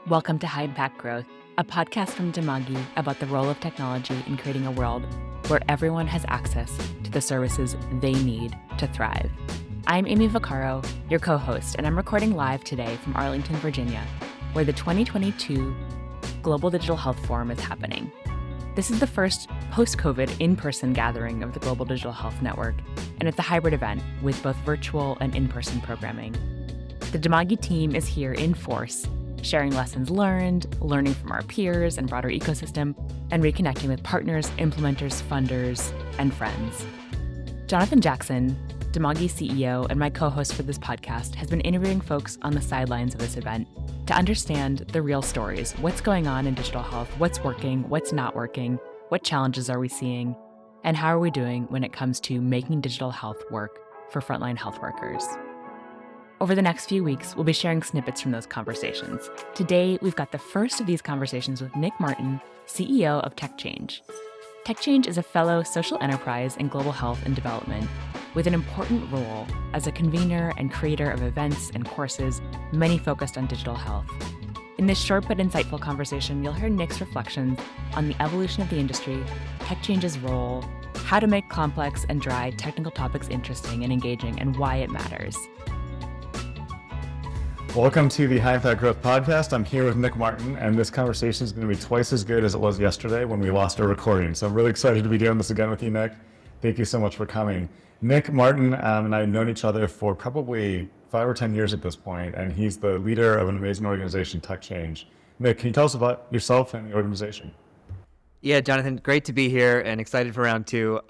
Welcome to High Impact Growth, a podcast from themThe about the role of technology in creating a world where everyone has access to the services they need to thrive. I'm Amy Vaccaro, your co-host, and I'm recording live today from Arlington, Virginia, where the 2022 Global Digital Health Forum is happening. This is the first post-COVID in-person gathering of the Global Digital Health Network, and it's a hybrid event with both virtual and in-person programming. The themThe team is here in force, sharing lessons learned, learning from our peers and broader ecosystem, and reconnecting with partners, implementers, funders, and friends. Jonathan Jackson, themThe CEO and my co-host for this podcast, has been interviewing folks on the sidelines of this event to understand the real stories. What's going on in digital health? What's working? What's not working? What challenges are we seeing? And how are we doing when it comes to making digital health work for frontline health workers? Over the next few weeks, we'll be sharing snippets from those conversations. Today, we've got the first of these conversations with Nick Martin, CEO of TechChange. TechChange is a fellow social enterprise in global health and development with an important role as a convener and creator of events and courses, many focused on digital health. In this short but insightful conversation, you'll hear Nick's reflections on the evolution of the industry, TechChange's role, how to make complex and dry technical topics interesting and engaging, and why it matters. Welcome to the High Impact Growth Podcast. I'm here with Nick Martin, and this conversation is going to be twice as good as it was yesterday when we lost our recording. So I'm really excited to be doing this again with you, Nick. Thank you so much for coming. Nick Martin and I have known each other for probably 5 or 10 years at this point, and he's the leader of an amazing organization, TechChange. Nick, can you tell us about yourself and the organization? Yeah, Jonathan, great to be here and excited for round two.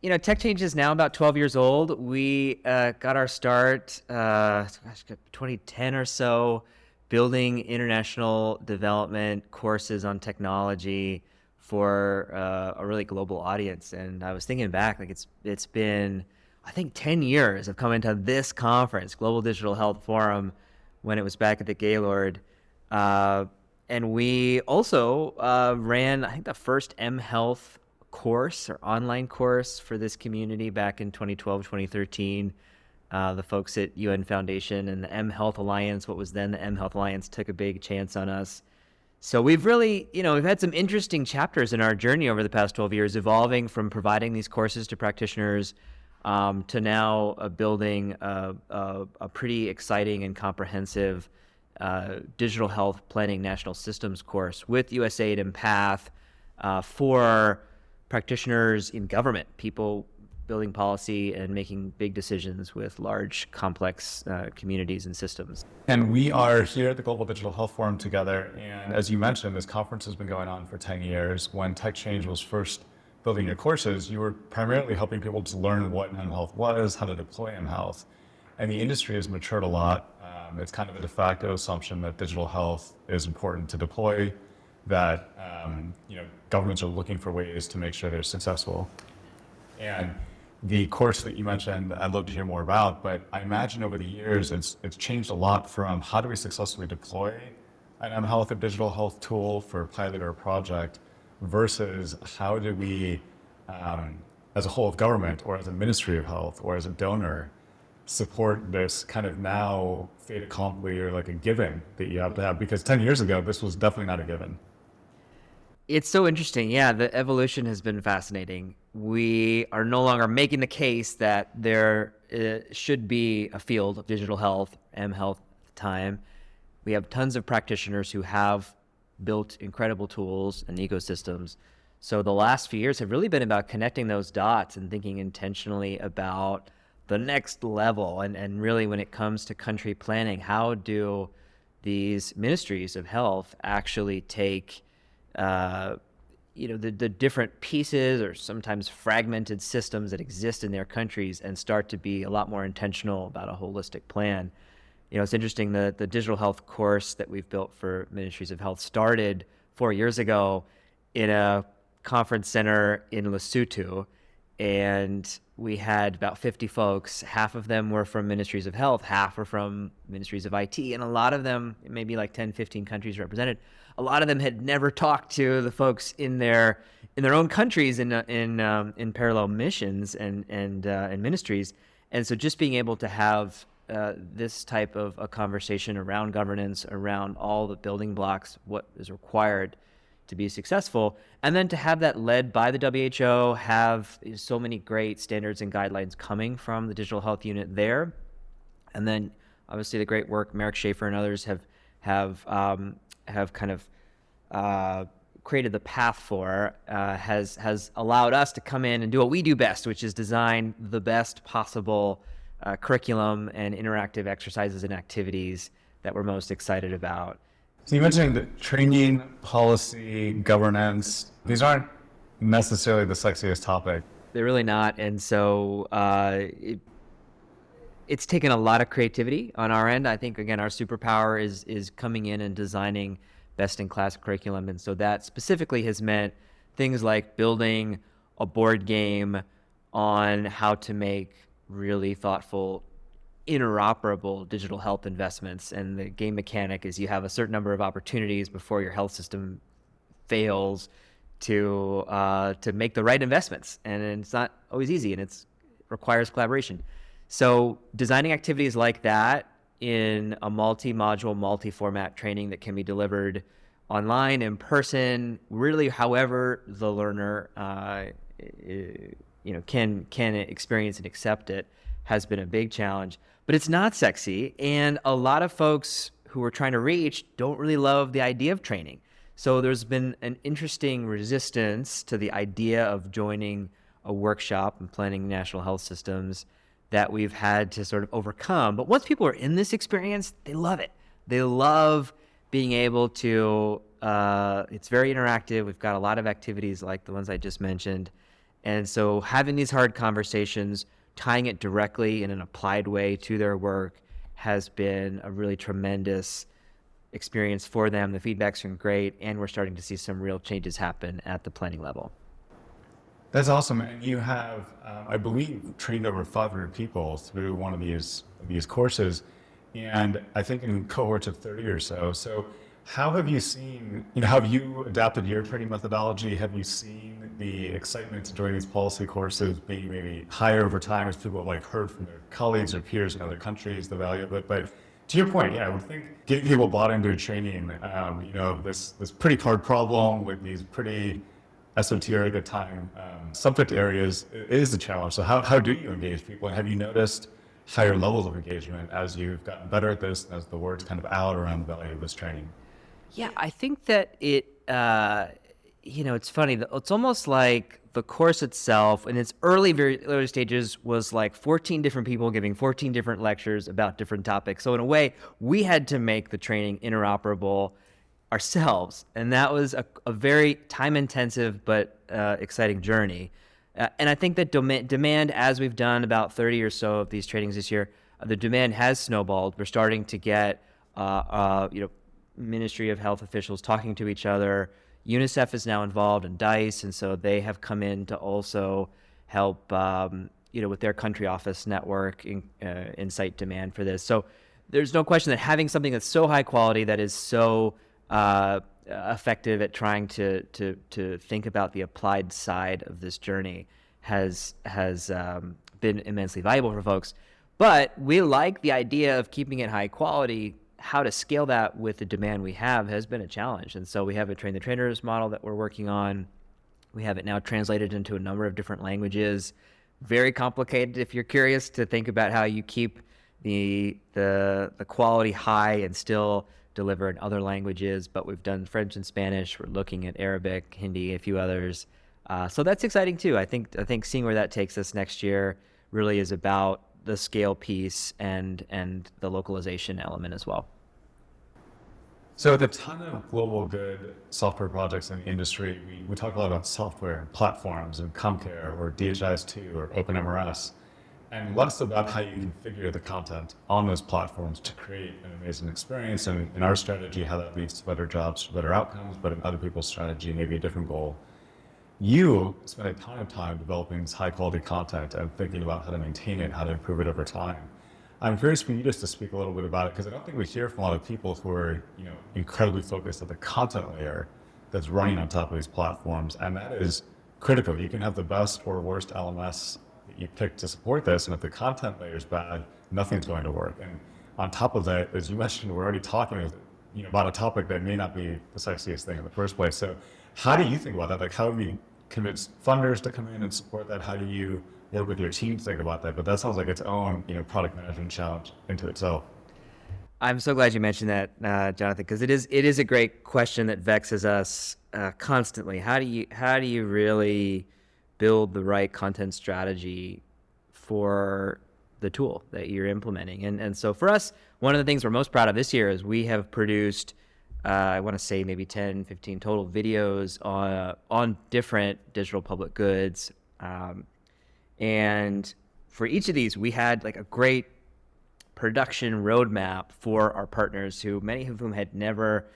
TechChange is now about 12 years old. We got our start, 2010 or so, building international development courses on technology for a really global audience. And I was thinking back, it's been, I think, 10 years of coming to this conference, Global Digital Health Forum, when it was back at the Gaylord. And we also ran, I think, the first mHealth course or online course for this community back in 2012, 2013. The folks at UN Foundation and the mHealth Alliance, what was then the mHealth Alliance, took a big chance on us. So we've really, we've had some interesting chapters in our journey over the past 12 years, evolving from providing these courses to practitioners to now building a pretty exciting and comprehensive digital health planning national systems course with USAID and PATH for practitioners in government, people building policy and making big decisions with large, complex communities and systems. And we are here at the Global Digital Health Forum together. And as you mentioned, this conference has been going on for 10 years. When TechChange was first building your courses, you were primarily helping people to learn what mHealth was, how to deploy mHealth. And the industry has matured a lot. It's kind of a de facto assumption that digital health is important to deploy, that governments are looking for ways to make sure they're successful. And the course that you mentioned, I'd love to hear more about, but I imagine over the years it's changed a lot from how do we successfully deploy an mHealth or digital health tool for a pilot or a project versus how do we, as a whole of government or as a ministry of health or as a donor, support this kind of now fait accompli or like a given that you have to have, because 10 years ago, this was definitely not a given. It's so interesting. Yeah, the evolution has been fascinating. We are no longer making the case that there should be a field of digital health, mHealth at the time. We have tons of practitioners who have built incredible tools and ecosystems. So the last few years have really been about connecting those dots and thinking intentionally about the next level. And really when it comes to country planning, how do these ministries of health actually take the different pieces or sometimes fragmented systems that exist in their countries and start to be a lot more intentional about a holistic plan. It's interesting, the digital health course that we've built for ministries of health started 4 years ago in a conference center in Lesotho, and we had about 50 folks. Half of them were from ministries of health, half were from ministries of IT, and a lot of them, maybe like 10, 15 countries represented, a lot of them had never talked to the folks in their own countries in parallel missions and ministries. And so just being able to have this type of a conversation around governance, around all the building blocks, what is required to be successful, and then to have that led by the WHO, have so many great standards and guidelines coming from the digital health unit there, and then obviously the great work Merrick Schaefer and others have kind of created the path for, has allowed us to come in and do what we do best, which is design the best possible curriculum and interactive exercises and activities that we're most excited about. So you mentioned training, policy, governance. These aren't necessarily the sexiest topic. They're really not. And so it's taken a lot of creativity on our end. I think, again, our superpower is coming in and designing best-in-class curriculum. And so that specifically has meant things like building a board game on how to make really thoughtful, interoperable digital health investments. And the game mechanic is you have a certain number of opportunities before your health system fails to make the right investments. And it's not always easy, and it requires collaboration. So designing activities like that in a multi-module, multi-format training that can be delivered online, in person, really however the learner can experience and accept it, has been a big challenge. But it's not sexy, and a lot of folks who we're trying to reach don't really love the idea of training. So there's been an interesting resistance to the idea of joining a workshop and planning national health systems that we've had to sort of overcome. But once people are in this experience, they love it. They love being able to, it's very interactive. We've got a lot of activities like the ones I just mentioned. And so having these hard conversations, tying it directly in an applied way to their work has been a really tremendous experience for them. The feedback's been great, and we're starting to see some real changes happen at the planning level. That's awesome. And you have, I believe, trained over 500 people through one of these courses, and I think in cohorts of 30 or so. So how have you seen, have you adapted your training methodology? Have you seen the excitement to join these policy courses be maybe higher over time as people have heard from their colleagues or peers in other countries, the value of it? But to your point, I would think getting people bought into training, this pretty hard problem with these pretty esoteric at time subject areas is a challenge. So how do you engage people? And have you noticed higher levels of engagement as you've gotten better at this and as the word's kind of out around the value of this training? Yeah, I think that it's funny. It's almost like the course itself in its very early stages was like 14 different people giving 14 different lectures about different topics. So in a way, we had to make the training interoperable ourselves. And that was a very time-intensive but exciting journey. And I think that demand, as we've done about 30 or so of these trainings this year, the demand has snowballed. We're starting to get Ministry of Health officials talking to each other. UNICEF is now involved in DICE, and so they have come in to also help with their country office network incite demand for this. So there's no question that having something that's so high quality, that is so effective at trying to think about the applied side of this journey has been immensely valuable for folks. But we like the idea of keeping it high quality. How to scale that with the demand we have has been a challenge. And so we have a train the trainers model that we're working on. We have it now translated into a number of different languages. Very complicated if you're curious to think about how you keep the quality high and still deliver in other languages. But we've done French and Spanish. We're looking at Arabic, Hindi, a few others. So that's exciting too. I think seeing where that takes us next year really is about the scale piece and the localization element as well. So with a ton of global good software projects in the industry, we talk a lot about software and platforms and CommCare or DHIS2 or OpenMRS, and less about how you configure the content on those platforms to create an amazing experience. And in our strategy, how that leads to better jobs, better outcomes, but in other people's strategy, maybe a different goal. You spend a ton of time developing this high quality content and thinking about how to maintain it, how to improve it over time. I'm curious for you just to speak a little bit about it, because I don't think we hear from a lot of people who are, incredibly focused on the content layer that's running on top of these platforms, and that is critical. You can have the best or worst LMS that you pick to support this. And if the content layer is bad, nothing's going to work. And on top of that, as you mentioned, we're already talking about a topic that may not be the sexiest thing in the first place. So how do you think about that? Like, how do you convince funders to come in and support that? How do you work with your team to think about that? But that sounds like its own, product management challenge into itself. I'm so glad you mentioned that, Jonathan, because it is a great question that vexes us constantly. How do you really build the right content strategy for the tool that you're implementing? And so for us, one of the things we're most proud of this year is we have produced, I want to say maybe 10, 15 total videos on different digital public goods. And for each of these, we had like a great production roadmap for our partners, who many of whom had never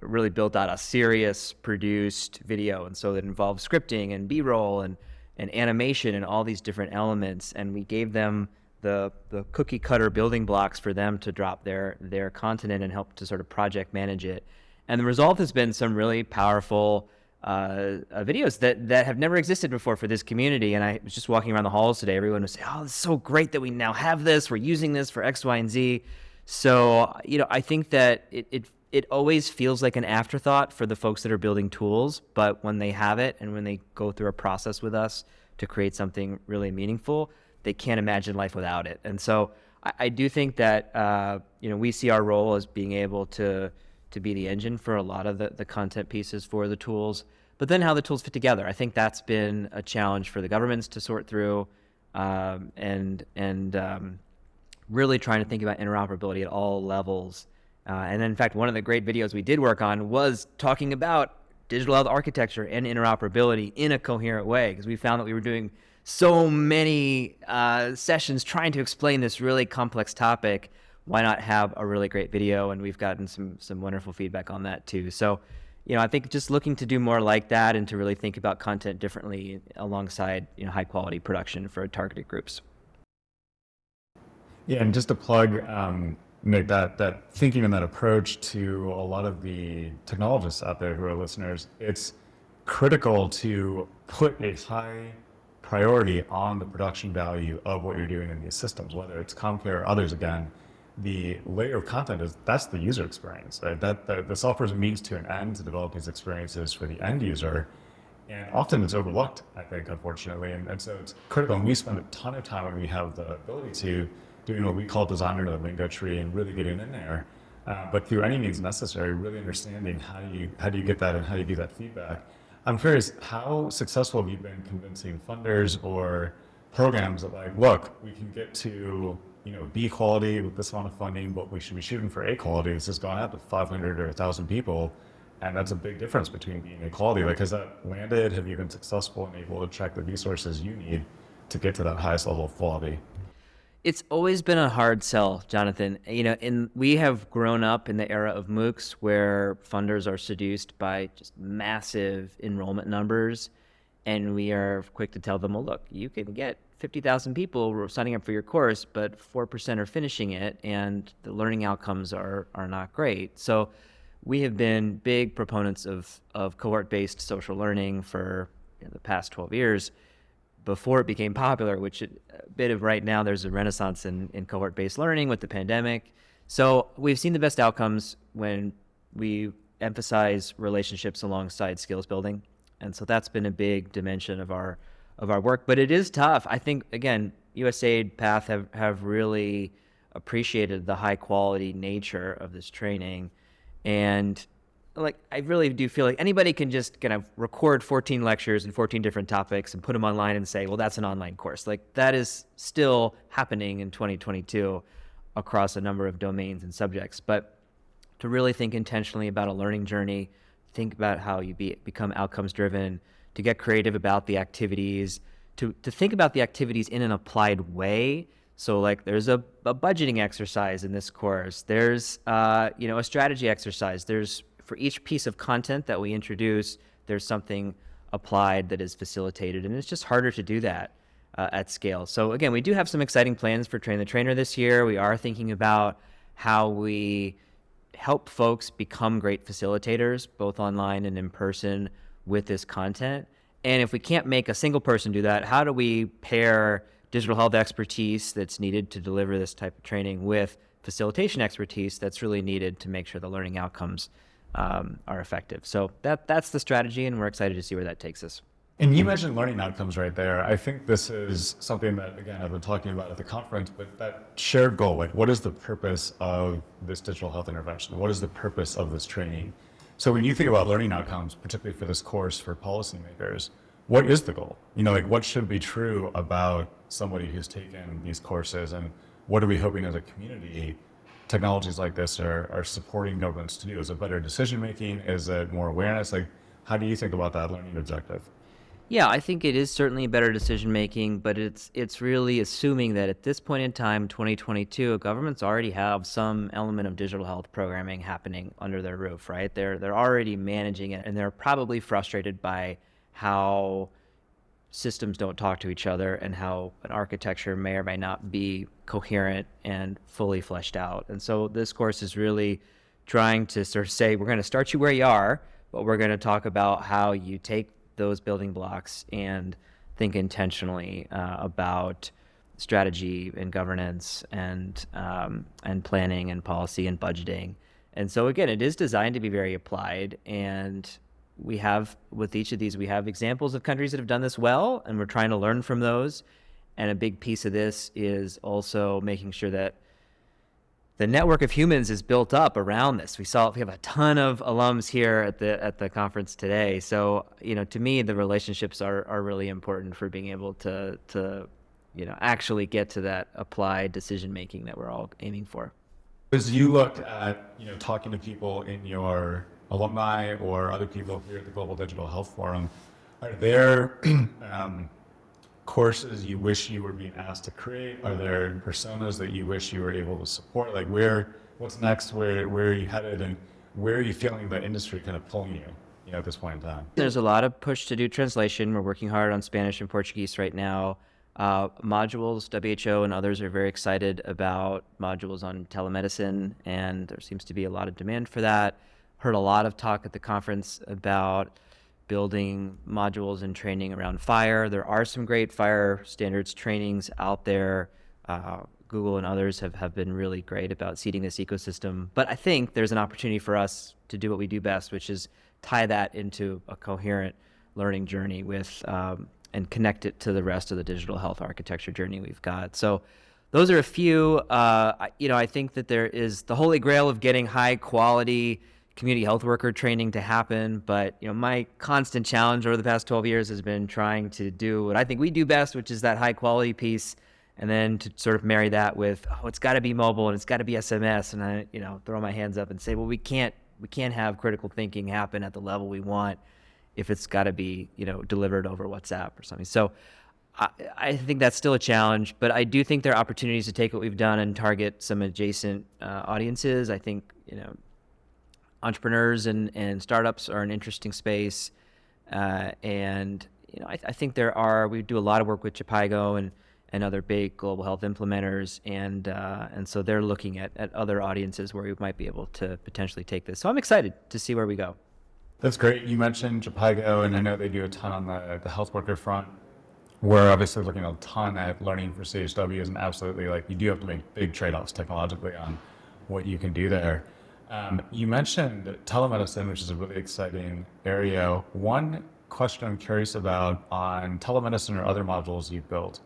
really built out a serious produced video. And so it involved scripting and B-roll and animation and all these different elements. And we gave them the cookie cutter building blocks for them to drop their content in and help to sort of project manage it. And the result has been some really powerful videos that have never existed before for this community. And I was just walking around the halls today, everyone was saying, oh, it's so great that we now have this, we're using this for X, Y, and Z. So, I think that it always feels like an afterthought for the folks that are building tools, but when they have it and when they go through a process with us to create something really meaningful, they can't imagine life without it. And so I do think that, we see our role as being able to be the engine for a lot of the content pieces for the tools, but then how the tools fit together. I think that's been a challenge for the governments to sort through, and really trying to think about interoperability at all levels. And then, in fact, one of the great videos we did work on was talking about digital health architecture and interoperability in a coherent way, because we found that we were doing so many sessions trying to explain this really complex topic. Why not have a really great video? And we've gotten some wonderful feedback on that too. So, I think just looking to do more like that and to really think about content differently alongside, high quality production for targeted groups. Yeah, and just to plug, Nick, that thinking and that approach to a lot of the technologists out there who are listeners, it's critical to put a high priority on the production value of what you're doing in these systems, whether it's CommCare or others. Again, the layer of content that's the user experience. Right? The software is a means to an end to develop these experiences for the end user, and often it's overlooked, I think, unfortunately. And so it's critical, and we spend a ton of time when we have the ability to doing what we call design under the lingo tree and really getting in there. But through any means necessary, really understanding how do you get that and how do you do that feedback. I'm curious, how successful have you been convincing funders or programs that, like, look, we can get to B quality with this amount of funding, but we should be shooting for A quality. This has gone out to 500 or 1,000 people, and that's a big difference between being A quality. Like, has that landed? Have you been successful and able to check the resources you need to get to that highest level of quality? It's always been a hard sell, Jonathan. And we have grown up in the era of MOOCs where funders are seduced by just massive enrollment numbers. And we are quick to tell them, well, look, you can get 50,000 people signing up for your course, but 4% are finishing it, and the learning outcomes are not great. So we have been big proponents of cohort-based social learning for the past 12 years. Before it became popular, which a bit of right now, there's a renaissance in cohort-based learning with the pandemic. So we've seen the best outcomes when we emphasize relationships alongside skills building. And so that's been a big dimension of our work. But it is tough. I think, again, USAID, PATH have really appreciated the high quality nature of this training. And I really do feel like anybody can just kind of record 14 lectures and 14 different topics and put them online and say, well, that's an online course. That is still happening in 2022 across a number of domains and subjects. But to really think intentionally about a learning journey, think about how you become outcomes driven, to get creative about the activities, to think about the activities in an applied way. So there's a budgeting exercise in this course. There's a strategy exercise. There's, for each piece of content that we introduce, there's something applied that is facilitated, and it's just harder to do that at scale. So again, we do have some exciting plans for Train the Trainer this year. We are thinking about how we help folks become great facilitators, both online and in person, with this content. And if we can't make a single person do that, how do we pair digital health expertise that's needed to deliver this type of training with facilitation expertise that's really needed to make sure the learning outcomes are effective? So that's the strategy, and we're excited to see where that takes us. And you mentioned learning outcomes right there. I think this is something that, again, I've been talking about at the conference, but that shared goal, like what is the purpose of this digital health intervention? What is the purpose of this training? So when you think about learning outcomes, particularly for this course for policymakers, what is the goal? Like what should be true about somebody who's taken these courses, and what are we hoping as a community technologies like this are supporting governments to do? Is it better decision-making? Is it more awareness? Like, how do you think about that learning objective? Yeah, I think it is certainly better decision-making, but it's really assuming that at this point in time, 2022, governments already have some element of digital health programming happening under their roof, right? They're already managing it, and they're probably frustrated by how systems don't talk to each other and how an architecture may or may not be coherent and fully fleshed out. And so this course is really trying to sort of say, we're going to start you where you are, but we're going to talk about how you take those building blocks and think intentionally about strategy and governance and planning and policy and budgeting. And so again, it is designed to be very applied, and we have, with each of these, we have examples of countries that have done this well, and we're trying to learn from those. And a big piece of this is also making sure that the network of humans is built up around this. We have a ton of alums here at the conference today. So, to me, the relationships are really important for being able to actually get to that applied decision making that we're all aiming for. As you looked at, talking to people in your alumni or other people here at the Global Digital Health Forum, are there courses you wish you were being asked to create? Are there personas that you wish you were able to support? Like what's next? Where are you headed? And where are you feeling the industry kind of pulling you, at this point in time? There's a lot of push to do translation. We're working hard on Spanish and Portuguese right now. Modules, WHO and others are very excited about modules on telemedicine, and there seems to be a lot of demand for that. Heard a lot of talk at the conference about building modules and training around FHIR. There are some great FHIR standards trainings out there. Google and others have been really great about seeding this ecosystem. But I think there's an opportunity for us to do what we do best, which is tie that into a coherent learning journey with and connect it to the rest of the digital health architecture journey we've got. So those are a few. I think that there is the holy grail of getting high quality community health worker training to happen. But, my constant challenge over the past 12 years has been trying to do what I think we do best, which is that high quality piece. And then to sort of marry that with, it's got to be mobile and it's got to be SMS. And I, throw my hands up and say, well, we can't have critical thinking happen at the level we want if it's got to be, delivered over WhatsApp or something. So I think that's still a challenge, but I do think there are opportunities to take what we've done and target some adjacent audiences. I think, entrepreneurs and startups are an interesting space. I think we do a lot of work with Chipago and other big global health implementers. And so they're looking at other audiences where we might be able to potentially take this. So I'm excited to see where we go. That's great. You mentioned Chipago, and I know they do a ton on the health worker front. We're obviously looking a ton at learning for CHWs, and absolutely, you do have to make big trade-offs technologically on what you can do there. You mentioned telemedicine, which is a really exciting area. One question I'm curious about on telemedicine or other modules you've built,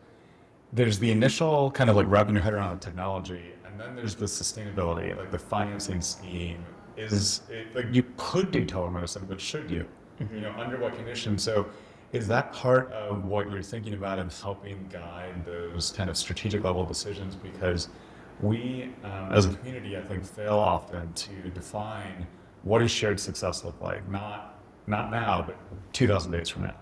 there's the initial kind of wrapping your head around the technology, and then there's the sustainability, the financing scheme. You could do telemedicine, but should you? Mm-hmm. Under what conditions? So is that part of what you're thinking about in helping guide those kind of strategic level decisions? Because we, as a community, I think, fail often to define what does shared success look like. Not now, but 2,000 days from now.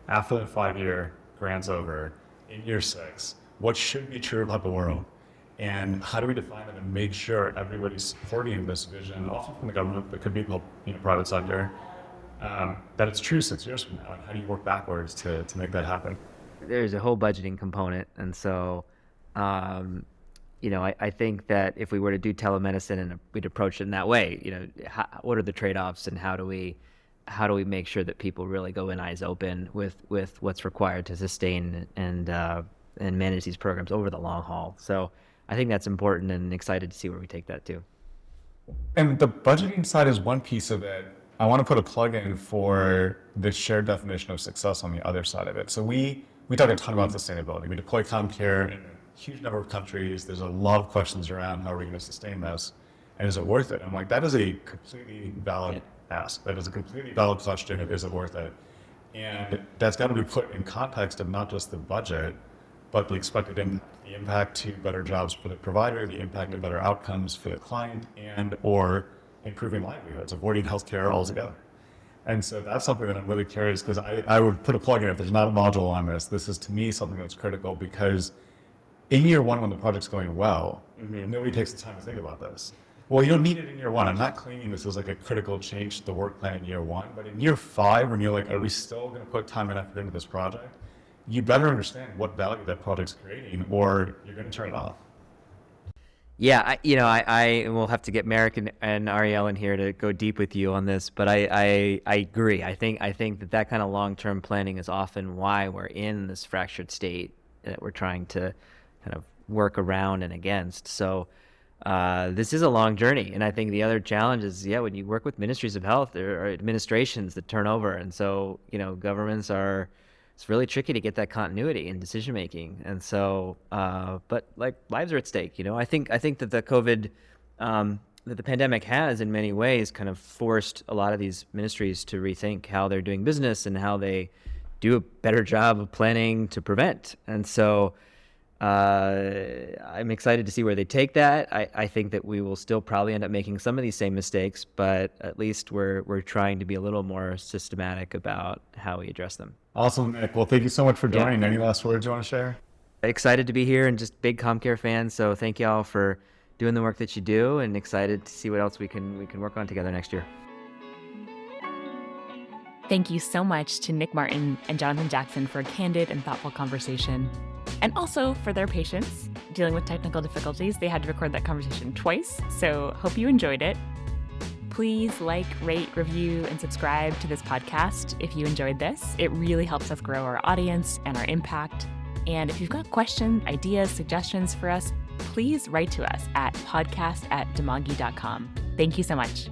After the 5-year grant's over, in year 6, what should be true about the world? And how do we define it and make sure everybody's supporting this vision, often from the government, but could be private sector, that it's true 6 years from now? And how do you work backwards to make that happen? There's a whole budgeting component. And so, I think that if we were to do telemedicine and we'd approach it in that way, what are the trade-offs and how do we how do we make sure that people really go in eyes open with what's required to sustain and manage these programs over the long haul. So I think that's important, and excited to see where we take that too. And the budgeting side is one piece of it. I want to put a plug in for the shared definition of success on the other side of it. So we talk a ton about sustainability. We deploy CommCare in a huge number of countries. There's a lot of questions around how are we going to sustain this, and is it worth it? I'm like, that is a completely valid ask. That is a completely valid question. Is it worth it? And that's got to be put in context of not just the budget, but the expected impact, the impact to better jobs for the provider, the impact to better outcomes for the client, and or improving livelihoods, avoiding healthcare altogether. And so that's something that I'm really curious, because I would put a plug in if there's not a module on this. This is, to me, something that's critical, because in year one, when the project's going well, nobody takes the time to think about this. Well, you don't need it in year one. I'm not claiming this is like a critical change to the work plan in year one, but in year 5, when you're like, are we still going to put time and effort into this project? You better understand what value that project's creating, or you're going to turn it off. Yeah, I will have to get Merrick and Ariel in here to go deep with you on this, but I agree. I think that kind of long-term planning is often why we're in this fractured state that we're trying to kind of work around and against. So this is a long journey, and I think the other challenge is, when you work with ministries of health, there are administrations that turn over, and so governments are. It's really tricky to get that continuity in decision making, and so, but like lives are at stake. I think that the COVID, that the pandemic has in many ways kind of forced a lot of these ministries to rethink how they're doing business and how they do a better job of planning to prevent. And so, I'm excited to see where they take that. I think that we will still probably end up making some of these same mistakes, but at least we're trying to be a little more systematic about how we address them. Awesome, Nick. Well, thank you so much for joining. Any last words you want to share? Excited to be here and just big CommCare fan. So thank y'all for doing the work that you do, and excited to see what else we can work on together next year. Thank you so much to Nick Martin and Jonathan Jackson for a candid and thoughtful conversation, and also for their patience dealing with technical difficulties. They had to record that conversation twice, so hope you enjoyed it. Please like, rate, review, and subscribe to this podcast if you enjoyed this. It really helps us grow our audience and our impact. And if you've got questions, ideas, suggestions for us, please write to us at podcast@themThe.com. Thank you so much.